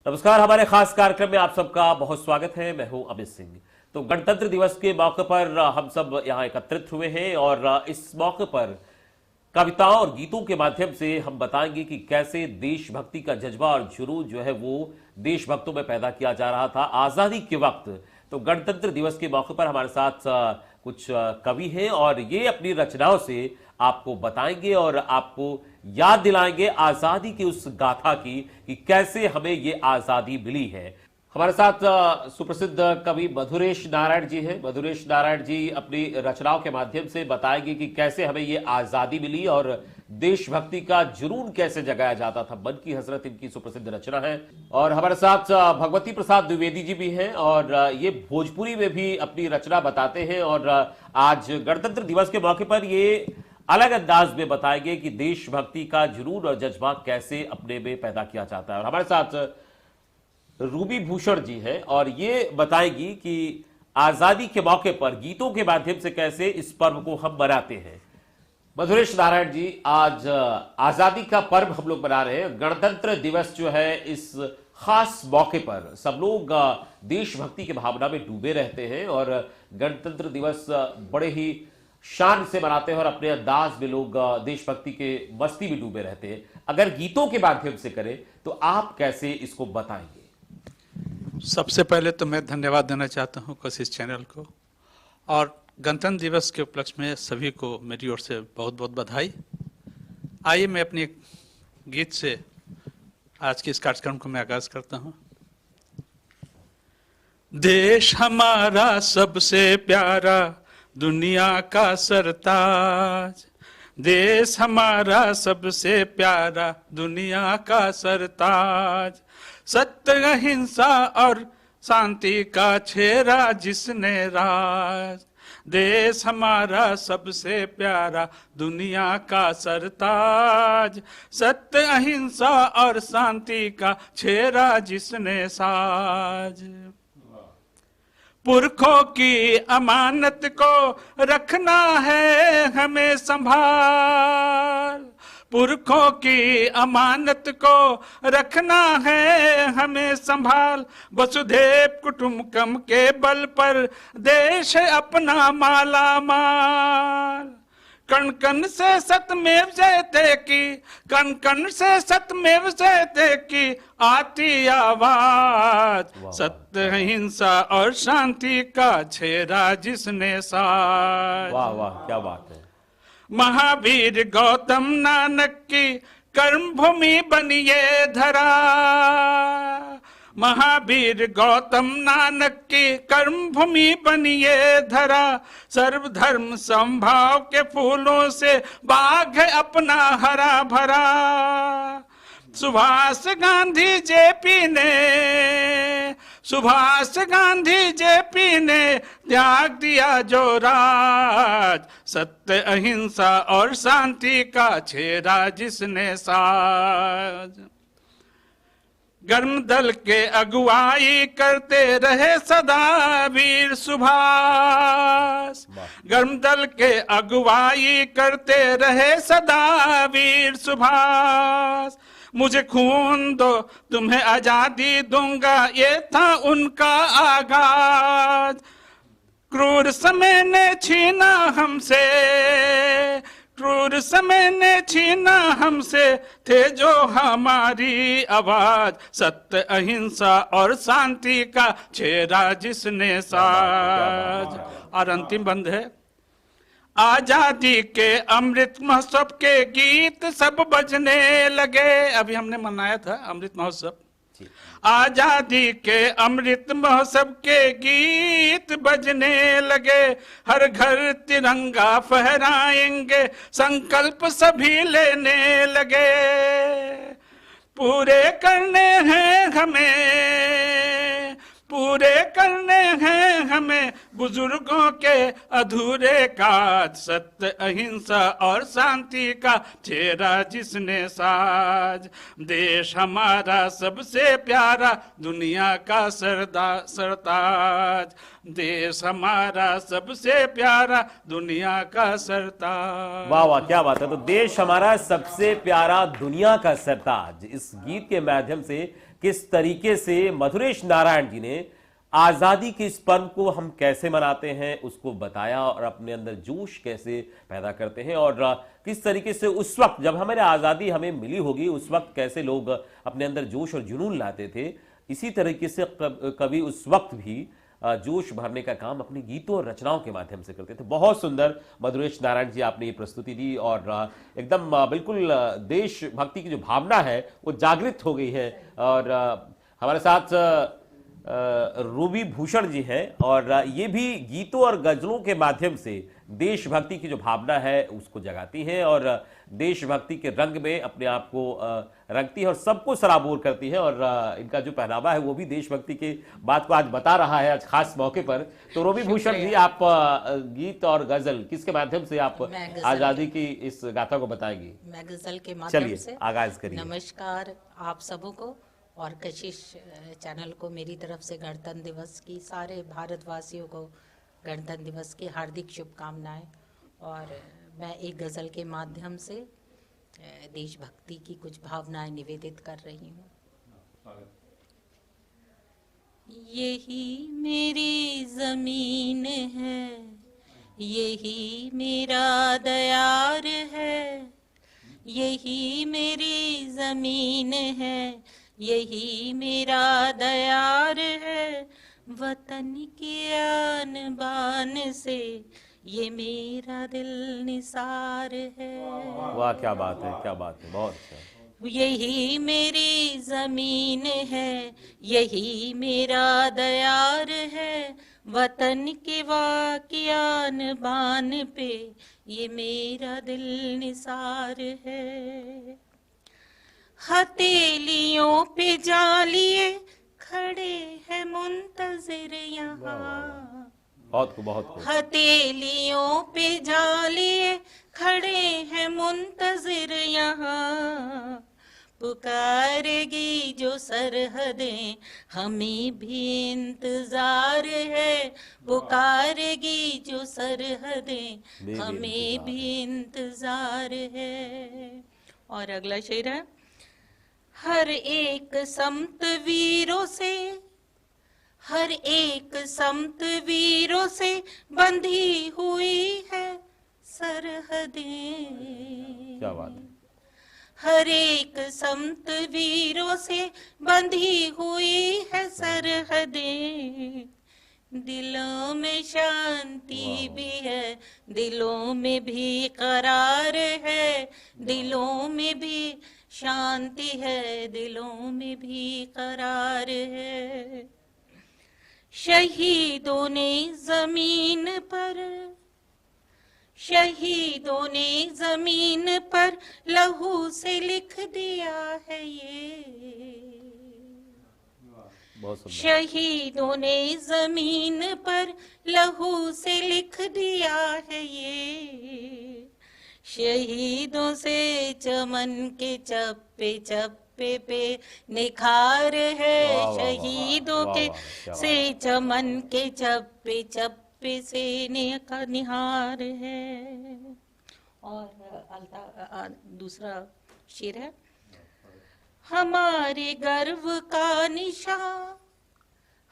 नमस्कार। हमारे खास कार्यक्रम में आप सबका बहुत स्वागत है। मैं हूं अमित सिंह। तो गणतंत्र दिवस के मौके पर हम सब यहां एकत्रित हुए हैं और इस मौके पर कविताओं और गीतों के माध्यम से हम बताएंगे कि कैसे देशभक्ति का जज्बा और जुनून जो है वो देशभक्तों में पैदा किया जा रहा था आजादी के वक्त। तो गणतंत्र दिवस के मौके पर हमारे साथ कुछ कवि हैं और ये अपनी रचनाओं से आपको बताएंगे और आपको याद दिलाएंगे आजादी की उस गाथा की कि कैसे हमें ये आजादी मिली है। हमारे साथ सुप्रसिद्ध कवि मधुरेश नारायण जी हैं। मधुरेश नारायण जी अपनी रचनाओं के माध्यम से बताएंगे कि कैसे हमें ये आजादी मिली और देशभक्ति का जुनून कैसे जगाया जाता था। मन की हसरत इनकी सुप्रसिद्ध रचना है। और हमारे साथ भगवती प्रसाद द्विवेदी जी भी हैं और ये भोजपुरी में भी अपनी रचना बताते हैं और आज गणतंत्र दिवस के मौके पर ये अलग अंदाज में बताएंगे कि देशभक्ति का जुनून और जज्बा कैसे अपने में पैदा किया जाता है। और हमारे साथ रूबी भूषण जी हैं और ये बताएगी कि आजादी के मौके पर गीतों के माध्यम से कैसे इस पर्व को हम मनाते हैं। मधुरेश नारायण जी, आज आजादी का पर्व हम लोग मना रहे हैं। गणतंत्र दिवस जो है, इस खास मौके पर सब लोग देशभक्ति की भावना में डूबे रहते हैं और गणतंत्र दिवस बड़े ही शान से मनाते हैं और अपने अंदाज में लोग देशभक्ति के मस्ती में डूबे रहते हैं। अगर गीतों के माध्यम से करें तो आप कैसे इसको बताएंगे? सबसे पहले तो मैं धन्यवाद देना चाहता हूं कोशिश चैनल को और गणतंत्र दिवस के उपलक्ष्य में सभी को मेरी ओर से बहुत बहुत बधाई। आइए मैं अपनी गीत से आज के इस कार्यक्रम को मैं आगाज करता हूं। देश हमारा सबसे प्यारा, दुनिया का सरताज। देश हमारा सबसे प्यारा, दुनिया का सरताज। सत्य अहिंसा और शांति का छेरा जिसने राज। देश हमारा सबसे प्यारा, दुनिया का सरताज। सत्य अहिंसा और शांति का छेरा जिसने साज। पुरखों की अमानत को रखना है हमें संभाल। पुरखों की अमानत को रखना है हमें संभाल। वसुधैव कुटुंबकम के बल पर देश अपना माला माल। कण कण से सत्यमेव जयते की, कण कण से सत्यमेव जयते की आती आवाज। सत्य अहिंसा और शांति का छेरा जिसने साज। वाह वाह, क्या बात है। महावीर गौतम नानक की कर्म भूमि बनी ये धरा। महावीर गौतम नानक की कर्म भूमि बनी ये धरा। सर्वधर्म समभाव के फूलों से बाग है अपना हरा भरा। सुभाष गांधी जेपी ने, सुभाष गांधी जेपी ने त्याग दिया जो राज। सत्य अहिंसा और शांति का छेरा जिसने साज। गर्म दल के अगुवाई करते रहे सदा वीर सुभाष। गर्म दल के अगुवाई करते रहे सदा वीर सुभाष। मुझे खून दो तुम्हें आजादी दूंगा, ये था उनका आगाज। क्रूर समय ने छीना हमसे, क्रूर समय ने छीना हमसे, थे जो हमारी आवाज। सत्य अहिंसा और शांति का छेरा जिसने साज। और अंतिम बंद है। आजादी के अमृत महोत्सव के गीत सब बजने लगे। अभी हमने मनाया था अमृत महोत्सव। आजादी के अमृत महोत्सव के गीत बजने लगे। हर घर तिरंगा फहराएंगे, संकल्प सभी लेने लगे। पूरे करने हैं हमें, पूरे करने हैं हमें बुजुर्गों के अधूरे काज, सत्य अहिंसा और शांति का चेहरा जिसने साज। देश हमारा सबसे प्यारा, दुनिया का सरताज। देश हमारा सबसे प्यारा, दुनिया का सरताज। वाह वाह, क्या बात है। तो देश हमारा सबसे प्यारा, दुनिया का सरताज, इस गीत के माध्यम से किस तरीके से मधुरेश नारायण जी ने आजादी के इस पर्व को हम कैसे मनाते हैं उसको बताया, और अपने अंदर जोश कैसे पैदा करते हैं, और किस तरीके से उस वक्त जब हमारे आजादी हमें मिली होगी उस वक्त कैसे लोग अपने अंदर जोश और जुनून लाते थे। इसी तरीके से कवि उस वक्त भी जोश भरने का काम अपने गीतों और रचनाओं के माध्यम से करते थे। बहुत सुंदर मधुरेश नारायण जी आपने ये प्रस्तुति दी, और एकदम बिल्कुल देशभक्ति की जो भावना है वो जागृत हो गई है। और हमारे साथ रूबी भूषण जी हैं, और ये भी गीतों और गजलों के माध्यम से देशभक्ति की जो भावना है उसको जगाती हैं, और देशभक्ति के रंग में अपने आप को रंगती है और सबको सराबोर करती है। और इनका जो पहनावा है वो भी देशभक्ति की बात को आज बता रहा है, आज खास मौके पर। तो रूबी भूषण जी, आप गीत और गजल किसके माध्यम से आप आजादी की इस गाथा को बताएंगी? मैं गजल के माध्यम से। चलिए आगाज करिए। नमस्कार आप सबों को, और कशिश चैनल को मेरी तरफ से गणतंत्र दिवस की, सारे भारतवासियों को गणतंत्र दिवस की हार्दिक शुभकामनाएं। और मैं एक गज़ल के माध्यम से देशभक्ति की कुछ भावनाएं निवेदित कर रही हूँ। यही मेरी ज़मीन है, यही मेरा दयार है, यही मेरी ज़मीन है, यही मेरा दयार है। वतन की आन बान से ये मेरा दिल निसार है। वाह, क्या बात है, क्या बात है, बहुत अच्छा। यही मेरी जमीन है, यही मेरा दयार है। वतन के वाकियान बान पे ये मेरा दिल निसार है। हथेलियों पे जालिए खड़े हैं मुंतजिर यहाँ, बहुत हथेलियों पे जालिए खड़े हैं मुंतजिर यहाँ। पुकारेगी जो सरहदें हमें भी इंतजार है, पुकारेगी जो सरहदें हमें भी इंतजार है। और अगला शेर है, हर एक समत वीरों से, हर एक समत वीरों से बंधी हुई है सरहदें। क्या बात है। हर एक समत वीरों से बंधी हुई है सरहदें। दिलों में शांति भी है, दिलों में भी करार है, दिलों में भी शांति है, दिलों में भी करार है। शहीदों ने जमीन पर, शहीदों ने जमीन पर लहू से लिख दिया है ये। शहीदों ने जमीन पर लहू से लिख दिया है ये। शहीदों से चमन के चप्पे चप्पे पे निखार है, शहीदों के से चमन के चप्पे चप्पे से निहार है। और दूसरा शेर है, हमारे गर्व का निशान,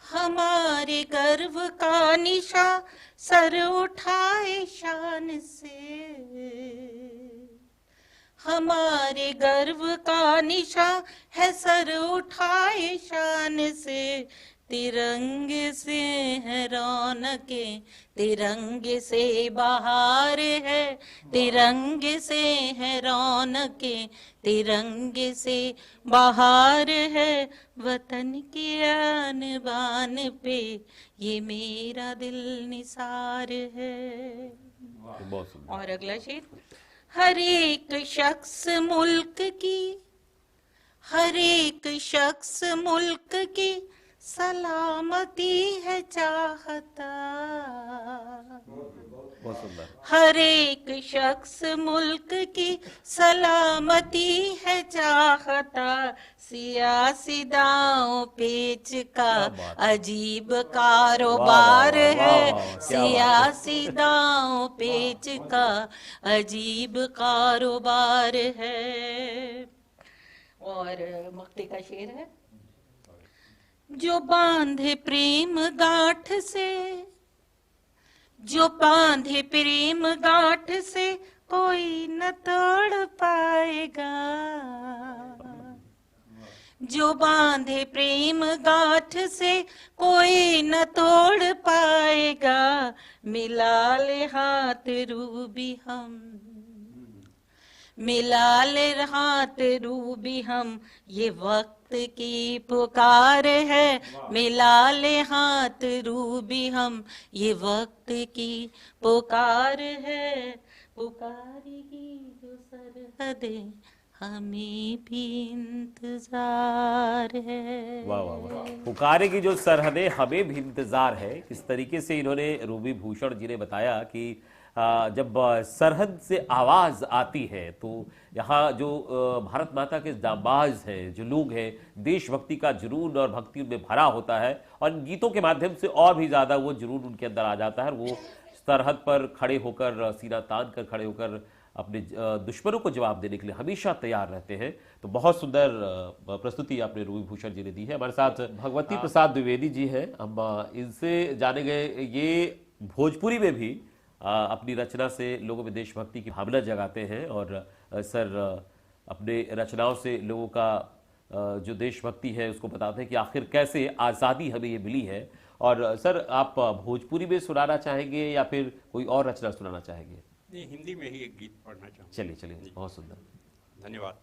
हमारे गर्व का निशान सर उठाए शान से। हमारे गर्व का निशान है सर उठाए शान से। तिरंगे से है रौनकें, तिरंगे से बहार है, तिरंगे से है रौनकें, तिरंगे से बहार है। वतन की आन बान पे ये मेरा दिल निसार है। और अगला शेर, हर एक शख्स मुल्क की, हर एक शख्स मुल्क की सलामती है चाहता, बहुत सुंदर। हर एक शख्स मुल्क की सलामती है चाहता, सियासी दांव पेच का क्या बात है। अजीब कारोबार वाह, वाह, वाह, है, वाह, क्या बात है। सियासी दांव पेच का अजीब कारोबार है। और मक्ते का शेर है, जो बांधे प्रेम गांठ से, जो बांधे प्रेम गांठ से कोई न तोड़ पाएगा, जो बांधे प्रेम गांठ से कोई न तोड़ पाएगा, मिला ले हाथ रूबी हम, मिला ले हाथ रूबी हम, ये वक्त की पुकार है, मिला ले हाथ रूबी हम, ये वक्त की पुकार है, पुकारेगी जो सरहदें हमें भी इंतजार है। वाह वाह वाह, पुकारे की जो सरहदें हमें भी इंतजार है। किस तरीके से इन्होंने रूबी भूषण जी ने बताया कि जब सरहद से आवाज आती है तो यहाँ जो भारत माता के जांबाज हैं, जो लोग हैं, देशभक्ति का जुनून और भक्ति उनमें भरा होता है और इन गीतों के माध्यम से और भी ज्यादा वो जुनून उनके अंदर आ जाता है। वो सरहद पर खड़े होकर, सीना तान कर खड़े होकर अपने दुश्मनों को जवाब देने के लिए हमेशा तैयार रहते हैं। तो बहुत सुंदर प्रस्तुति आपने रूबी भूषण जी ने दी है। हमारे साथ भगवती प्रसाद द्विवेदी जी हैं, हम इनसे जाने गए, ये भोजपुरी में भी अपनी रचना से लोगों में देशभक्ति की भावना जगाते हैं और सर अपने रचनाओं से लोगों का जो देशभक्ति है उसको बताते हैं कि आखिर कैसे आज़ादी हमें ये मिली है। और सर आप भोजपुरी में सुनाना चाहेंगे या फिर कोई और रचना सुनाना चाहेंगे? नहीं, हिंदी में ही एक गीत पढ़ना चाहूँगा। चलिए चलिए, बहुत सुंदर, धन्यवाद।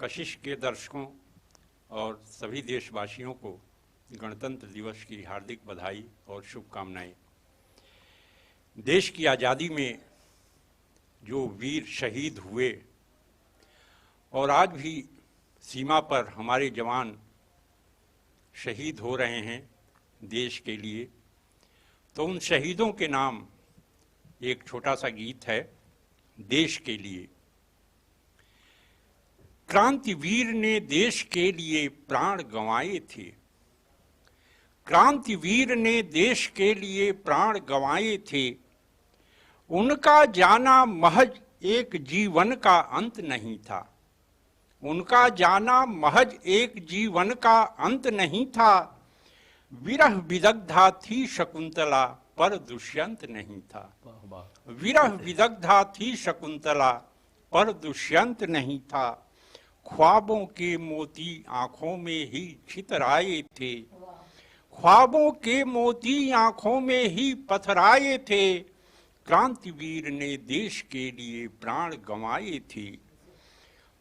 कशिश के दर्शकों और सभी देशवासियों को गणतंत्र दिवस की हार्दिक बधाई और शुभकामनाएं। देश की आज़ादी में जो वीर शहीद हुए और आज भी सीमा पर हमारे जवान शहीद हो रहे हैं देश के लिए, तो उन शहीदों के नाम एक छोटा सा गीत है, देश के लिए। क्रांतिवीर ने देश के लिए प्राण गंवाए थे, क्रांतिवीर ने देश के लिए प्राण गंवाए थे, उनका जाना महज एक जीवन का अंत नहीं था, उनका जाना महज एक जीवन का अंत नहीं था, विरह विदग्धा थी शकुंतला पर दुष्यंत नहीं था, विरह विदग्धा थी शकुंतला पर दुष्यंत नहीं था, ख्वाबों के मोती आंखों में ही छितराए थे, ख्वाबों के मोती आंखों में ही पथराए थे, क्रांतिवीर ने देश के लिए प्राण गंवाए थे।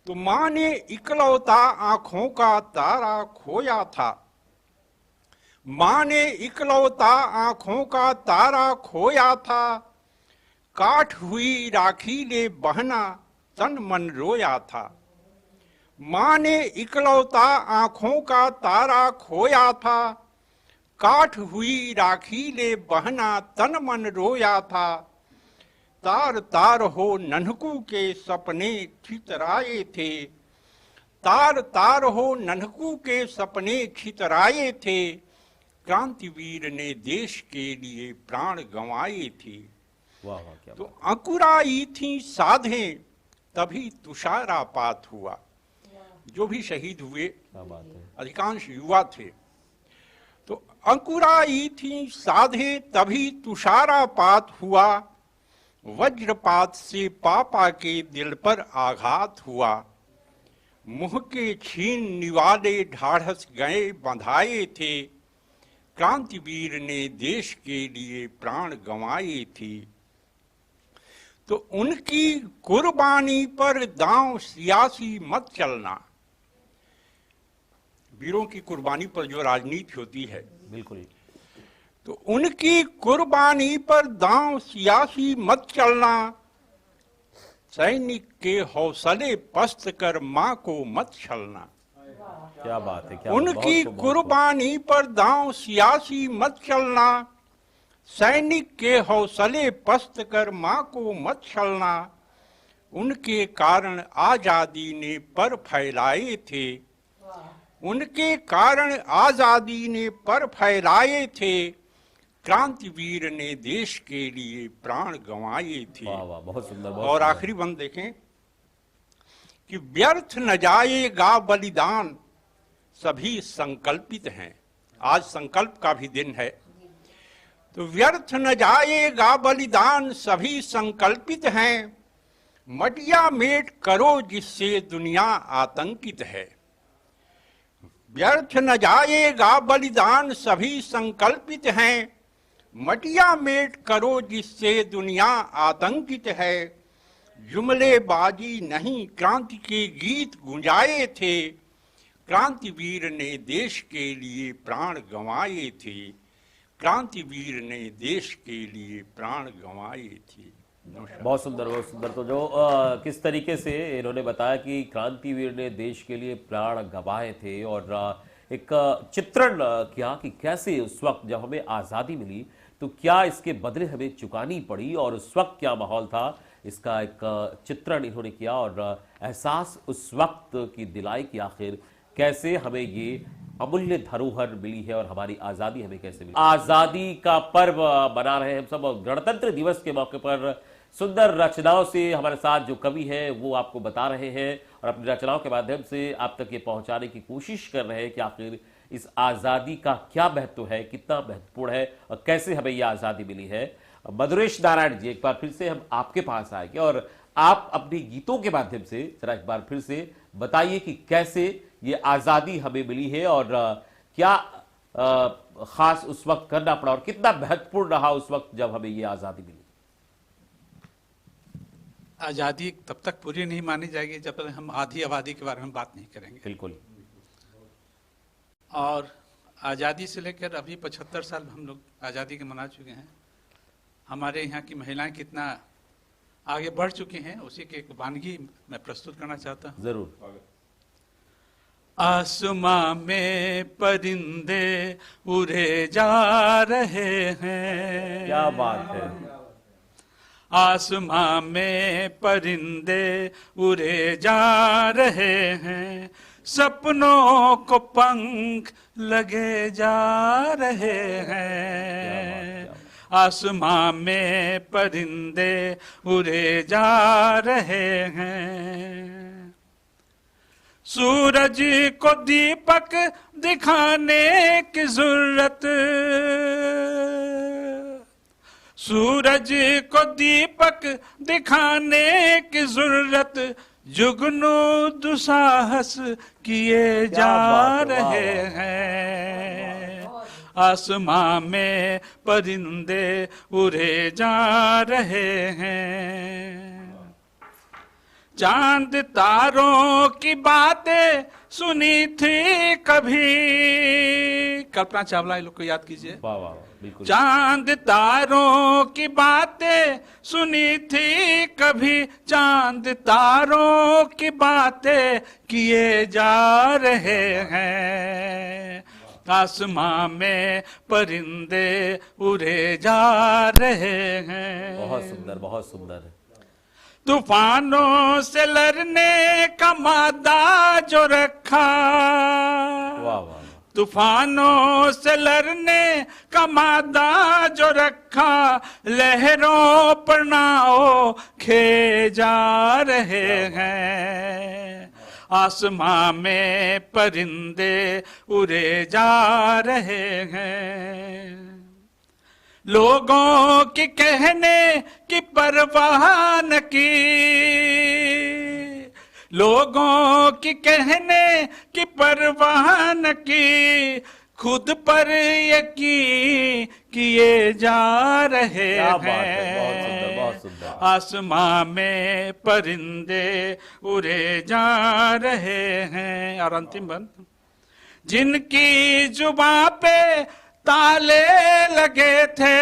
तो मां ने इकलौता आंखों का तारा खोया था, मां ने इकलौता आंखों का तारा खोया था, काठ हुई राखी ने बहना तन मन रोया था, मां ने इकलौता आंखों का तारा खोया था, काठ हुई राखी ने बहना तन मन रोया था, तार तार हो नन्हकू के सपने छितराए थे, तार तार हो नन्हकू के सपने छितराए थे, क्रांतिवीर ने देश के लिए प्राण गंवाए थे। वाह वाह, क्या तो अंकुराई थी साधें तभी तुषारापात हुआ। जो भी शहीद हुए क्या बात है, अधिकांश युवा थे। तो अंकुराई थी साधें तभी तुषारापात हुआ, वज्रपात से पापा के दिल पर आघात हुआ, मुंह के छीन निवाले ढाढ़स गए बंधाए थे, क्रांतिवीर ने देश के लिए प्राण गंवाए थे। तो उनकी कुर्बानी पर दांव सियासी मत चलना। वीरों की कुर्बानी पर जो राजनीति होती है, बिल्कुल, तो उनकी कुर्बानी पर दांव सियासी मत चलना, सैनिक के हौसले पस्त कर मां को मत छलना, क्या बात है, क्या उनकी बहुत- कुर्बानी पर दांव सियासी मत चलना, सैनिक के हौसले पस्त कर मां को मत छलना। उनके कारण आजादी ने पर फैलाए थे, उनके कारण आजादी ने पर फैलाए थे। क्रांतिवीर ने देश के लिए प्राण गंवाए थे। वाह वाह, बहुत सुंदर, बहुत और सुंदर। आखिरी बंद देखें कि व्यर्थ न जाएगा बलिदान, सभी संकल्पित हैं। आज संकल्प का भी दिन है, तो व्यर्थ न जाएगा बलिदान, सभी संकल्पित हैं। मटिया मेट करो जिससे दुनिया आतंकित है। व्यर्थ न जाएगा बलिदान, सभी संकल्पित हैं। मटिया मेट करो जिससे दुनिया आतंकित है। जुमलेबाजी नहीं क्रांति के गीत गुंजाए थे। क्रांतिवीर ने देश के लिए प्राण गंवाए थे। क्रांतिवीर ने देश के लिए प्राण गंवाए थे। बहुत सुंदर, बहुत सुंदर। तो जो किस तरीके से इन्होंने बताया कि क्रांतिवीर ने देश के लिए प्राण गंवाए थे और एक चित्रण किया कि कैसे उस वक्त जब हमें आज़ादी मिली तो क्या इसके बदले हमें चुकानी पड़ी और उस वक्त क्या माहौल था, इसका एक चित्रण इन्होंने किया और एहसास उस वक्त की दिलाई कि आखिर कैसे हमें ये अमूल्य धरोहर मिली है और हमारी आज़ादी हमें कैसे मिली। आज़ादी का पर्व मना रहे हैं हम सब और गणतंत्र दिवस के मौके पर सुंदर रचनाओं से हमारे साथ जो कवि हैं वो आपको बता रहे हैं और अपनी रचनाओं के माध्यम से आप तक ये पहुंचाने की कोशिश कर रहे हैं कि आखिर इस आज़ादी का क्या महत्व है, कितना महत्वपूर्ण है और कैसे हमें ये आज़ादी मिली है। मधुरेश नारायण जी, एक बार फिर से हम आपके पास आएंगे और आप अपनी गीतों के माध्यम से जरा एक बार फिर से बताइए कि कैसे ये आज़ादी हमें मिली है और क्या खास उस वक्त करना पड़ा और कितना महत्वपूर्ण रहा उस वक्त जब हमें ये आज़ादी मिली। आज़ादी तब तक पूरी नहीं मानी जाएगी जब तक हम आधी आबादी के बारे में बात नहीं करेंगे। बिल्कुल। और आज़ादी से लेकर अभी 75 साल हम लोग आज़ादी के मना चुके हैं। हमारे यहाँ की महिलाएं कितना आगे बढ़ चुकी हैं, उसी की एक वानगी मैं प्रस्तुत करना चाहता हूँ। जरूर। आसमां में परिंदे उड़े जा रहे हैं। क्या बात है। आसमां में परिंदे उड़े जा रहे हैं, सपनों को पंख लगे जा रहे हैं। आसमां में परिंदे उड़े जा रहे हैं। सूरज को दीपक दिखाने की जरूरत, सूरज को दीपक दिखाने की जरूरत, जुगनू दुसाहस किए जा रहे हैं। आसमां में परिंदे उड़े जा रहे हैं। चांद तारों की बातें सुनी थी कभी, कल्पना चावला ये लोग को याद कीजिए। वाह वाह, बिल्कुल। चांद तारों की बातें सुनी थी कभी, चांद तारों की बातें किए जा रहे हैं। आसमां में परिंदे उड़े जा रहे हैं। बहुत सुंदर, बहुत सुंदर। तूफानों से लड़ने का मादा जो रखा, वाह वाह, तूफानों से लड़ने का मादा जो रखा, लहरों पर नाव खे जा रहे हैं। आसमां में परिंदे उड़े जा रहे हैं। लोगों के कहने की परवाह न की, लोगों की कहने की परवाह न की, खुद पर यकीन किए जा रहे क्या बात है, हैं। बहुत सुंदर, बहुत सुंदर। आसमां में परिंदे उड़े जा रहे हैं। और अंतिम बंद, जिनकी जुबां पे ताले लगे थे,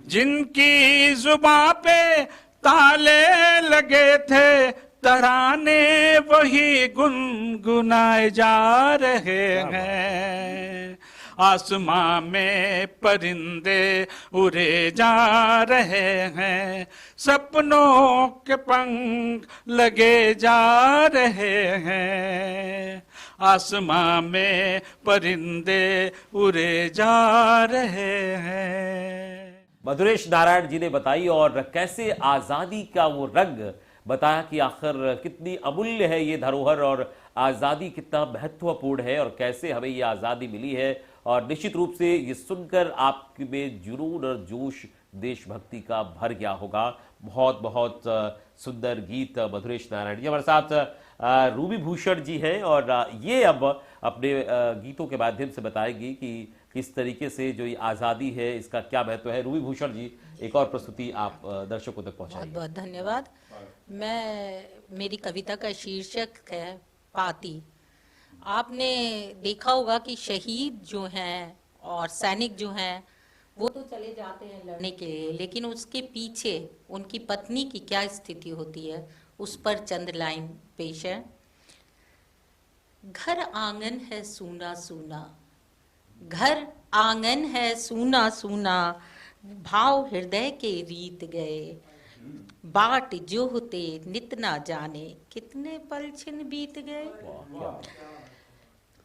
जिनकी जुबां पे ताले लगे थे, तराने वही गुनगुनाए जा रहे हैं, आसमां में परिंदे उड़े जा रहे हैं, सपनों के पंख लगे जा रहे हैं, आसमां में परिंदे उड़े जा रहे हैं। मधुरेश नारायण जी ने बताई और कैसे आजादी का वो रंग बताया कि आखिर कितनी अमूल्य है ये धरोहर और आजादी कितना महत्वपूर्ण है और कैसे हमें ये आजादी मिली है। और निश्चित रूप से ये सुनकर आप में जुनून और जोश देशभक्ति का भर गया होगा। बहुत बहुत सुंदर गीत मधुरेश नारायण जी। हमारे साथ रूबी भूषण जी हैं और ये अब अपने गीतों के माध्यम से बताएंगी कि किस तरीके से जो ये आज़ादी है इसका क्या महत्व है। रूबी भूषण जी, एक और प्रस्तुति आप दर्शकों तक पहुंचाइए। बहुत बहुत धन्यवाद। मेरी कविता का शीर्षक है पाती। आपने देखा होगा कि शहीद जो हैं और सैनिक जो हैं वो तो चले जाते हैं लड़ने के लिए, लेकिन उसके पीछे उनकी पत्नी की क्या स्थिति होती है उस पर चंद लाइन पेश है। घर आंगन है सूना सूना, घर आंगन है सूना सूना, भाव हृदय के रीत गए, बाट जो होते नित ना जाने, कितने पल छिन बीत गए।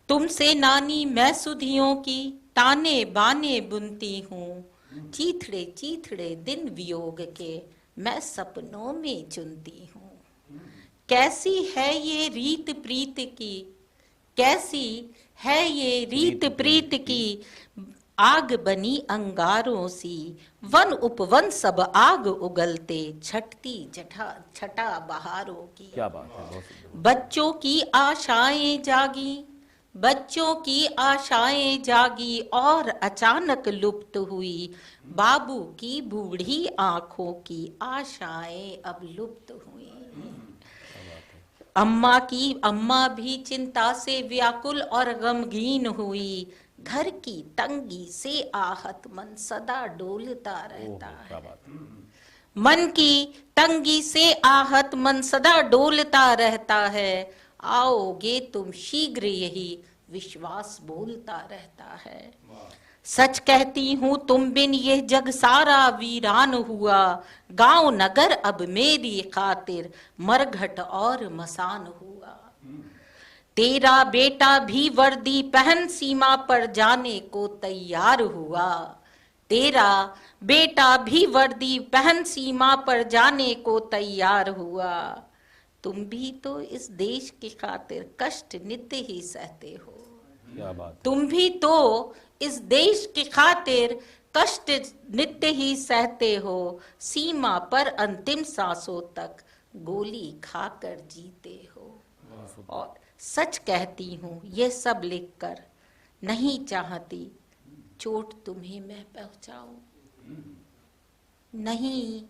तुमसे नानी मैं सुधियों की ताने बाने बुनती हूँ, चीथड़े चीथड़े दिन वियोग के मैं सपनों में चुनती हूँ। कैसी है ये रीत प्रीत की, कैसी है ये रीत प्रीत की, आग बनी अंगारों सी, वन उपवन सब आग उगलते, छटती छटा बहारों की। क्या बात है, बहुत सुंदर। बच्चों की आशाएं जागी, बच्चों की आशाएं जागी और अचानक लुप्त हुई, बाबू की बूढ़ी आंखों की आशाएं अब लुप्त हुई। अम्मा भी चिंता से व्याकुल और गमगीन हुई, घर की तंगी से आहत मन सदा डोलता रहता है। मन की तंगी से आहत मन सदा डोलता रहता है, आओगे तुम शीघ्र यही विश्वास बोलता रहता है। सच कहती हूँ तुम बिन ये जग सारा वीरान हुआ, गांव नगर अब मेरी खातिर मरघट और मसान हुआ। तेरा बेटा भी वर्दी पहन सीमा पर जाने को तैयार हुआ, तेरा बेटा भी वर्दी पहन सीमा पर जाने को तैयार हुआ। तुम भी तो इस देश की खातिर कष्ट नित्य ही सहते हो, क्या बात। तुम भी तो इस देश की खातिर कष्ट नित्य ही सहते हो, सीमा पर अंतिम सांसों तक गोली खाकर जीते हो। और सच कहती हूँ ये सब लिखकर, नहीं चाहती चोट तुम्हें मैं पहुंचाऊं, नहीं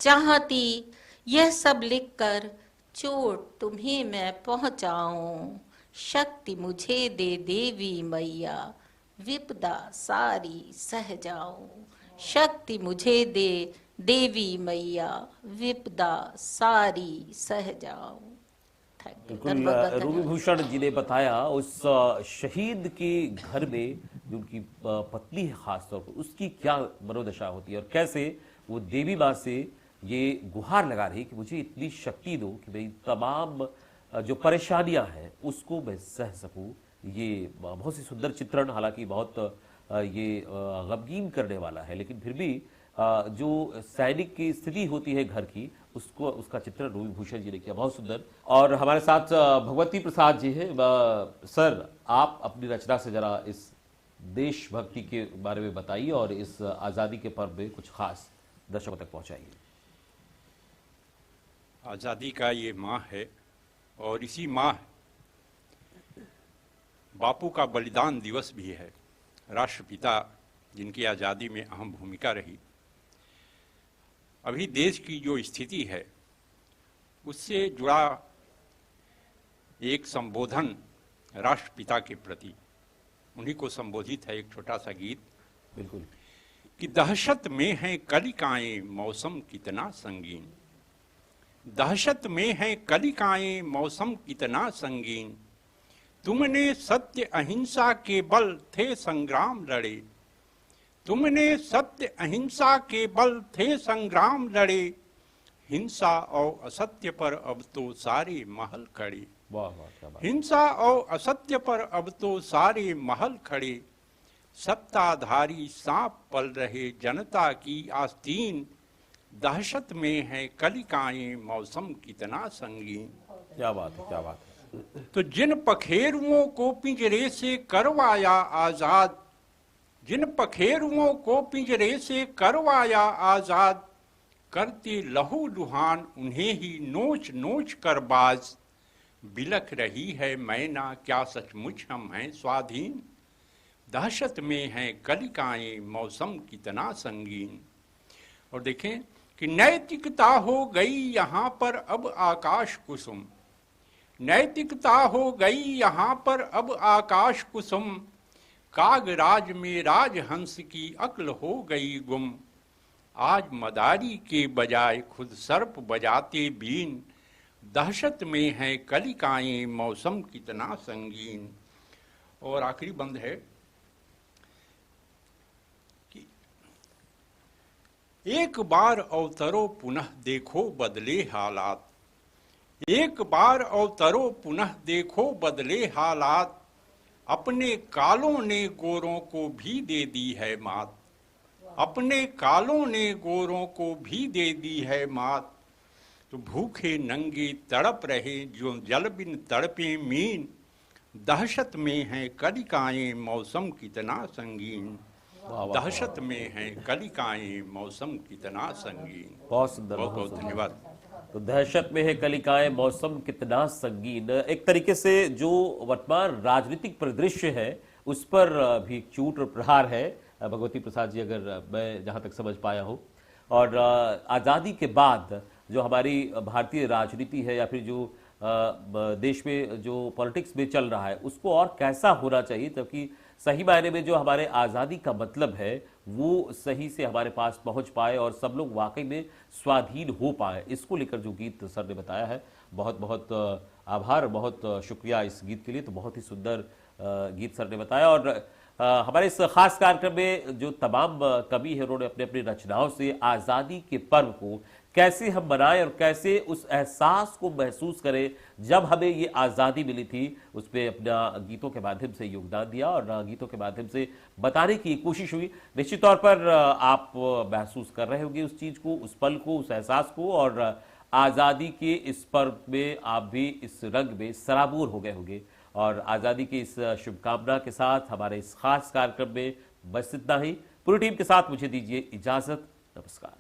चाहती यह सब लिखकर चोट तुम्हें मैं पहुंचाऊं। शक्ति मुझे दे देवी मैया, विपदा सारी सह जाऊं। शक्ति मुझे दे देवी मैया, विपदा सारी सह जाऊं। बिल्कुल रूबी भूषण जी ने बताया उस शहीद के घर में जो उनकी पत्नी है खासतौर पर, उसकी क्या मनोदशा होती है और कैसे वो देवी माँ से ये गुहार लगा रही कि मुझे इतनी शक्ति दो कि मैं तमाम जो परेशानियां हैं उसको मैं सह सकूं। ये बहुत सी सुंदर चित्रण, हालांकि बहुत ये गमगीन करने वाला है, लेकिन फिर भी जो सैनिक की स्थिति होती है घर की, उसको उसका चित्रण रूबी भूषण जी ने किया, बहुत सुंदर। और हमारे साथ भगवती प्रसाद जी हैं। सर, आप अपनी रचना से जरा इस देशभक्ति के बारे में बताइए और इस आज़ादी के पर्व में कुछ खास दर्शकों तक पहुंचाइए। आज़ादी का ये माह है और इसी माह बापू का बलिदान दिवस भी है। राष्ट्रपिता जिनकी आज़ादी में अहम भूमिका रही। अभी देश की जो स्थिति है उससे जुड़ा एक संबोधन राष्ट्रपिता के प्रति, उन्हीं को संबोधित है एक छोटा सा गीत। बिल्कुल। कि दहशत में है कलिकाएं मौसम कितना संगीन, दहशत में है कलिकाएं मौसम कितना संगीन। तुमने सत्य अहिंसा के बल थे संग्राम लड़े, तुमने सत्य अहिंसा के बल थे संग्राम लड़े, हिंसा और असत्य पर अब तो सारे महल खड़े। वाह वाह, क्या बात। हिंसा और असत्य पर अब तो सारे महल खड़े, सत्ताधारी सांप पल रहे जनता की आस्तीन, दहशत में है कलिकाएं मौसम कितना संगीन। क्या बात है, क्या बात है। तो जिन पखेरुओं को पिंजरे से करवाया आजाद, जिन पखेरुओं को पिंजरे से करवाया आजाद, करते लहू लुहान उन्हें ही नोच नोच कर बाज, बिलख रही है मैना क्या सचमुच हम हैं स्वाधीन, दहशत में है कलिकाएं मौसम कितना संगीन। और देखें कि नैतिकता हो गई यहाँ पर अब आकाश कुसुम, नैतिकता हो गई यहाँ पर अब आकाश कुसुम, कागराज में राजहंस की अक्ल हो गई गुम, आज मदारी के बजाय खुद सर्प बजाते बीन, दहशत में है कलिकाएं मौसम कितना संगीन। और आखिरी बंद है कि एक बार अवतरो पुनः देखो बदले हालात, एक बार अवतरो पुनः देखो बदले हालात, अपने कालों ने गोरों को भी दे दी है मात, अपने कालों ने गोरों को भी दे दी है मात, तो भूखे नंगे तड़प रहे जो जल बिन तड़पे मीन, दहशत में है कलिकाएं मौसम कितना संगीन, दहशत में है कलिकाएं मौसम कितना संगीन। बहुत सुंदर, बहुत बहुत सुंदर। धन्यवाद। तो दहशत में है कलिकाएं मौसम कितना संगीन, एक तरीके से जो वर्तमान राजनीतिक परिदृश्य है उस पर भी चूट और प्रहार है भगवती प्रसाद जी, अगर मैं जहां तक समझ पाया हूं। और आज़ादी के बाद जो हमारी भारतीय राजनीति है या फिर जो देश में जो पॉलिटिक्स में चल रहा है उसको और कैसा होना चाहिए ताकि सही मायने में जो हमारे आज़ादी का मतलब है वो सही से हमारे पास पहुंच पाए और सब लोग वाकई में स्वाधीन हो पाए, इसको लेकर जो गीत सर ने बताया है, बहुत बहुत आभार, बहुत शुक्रिया इस गीत के लिए। तो बहुत ही सुंदर गीत सर ने बताया। और हमारे इस खास कार्यक्रम में जो तमाम कवि हैं उन्होंने अपने अपनी रचनाओं से आज़ादी के पर्व को कैसे हम मनाएं और कैसे उस एहसास को महसूस करें जब हमें ये आज़ादी मिली थी, उस पर अपना गीतों के माध्यम से योगदान दिया और गीतों के माध्यम से बताने की कोशिश हुई। निश्चित तौर पर आप महसूस कर रहे होंगे उस चीज़ को, उस पल को, उस एहसास को, और आज़ादी के इस पर्व में आप भी इस रंग में सराबोर हो गए होंगे। और आज़ादी की इस शुभकामना के साथ हमारे इस खास कार्यक्रम में बस इतना ही। पूरी टीम के साथ मुझे दीजिए इजाज़त। नमस्कार।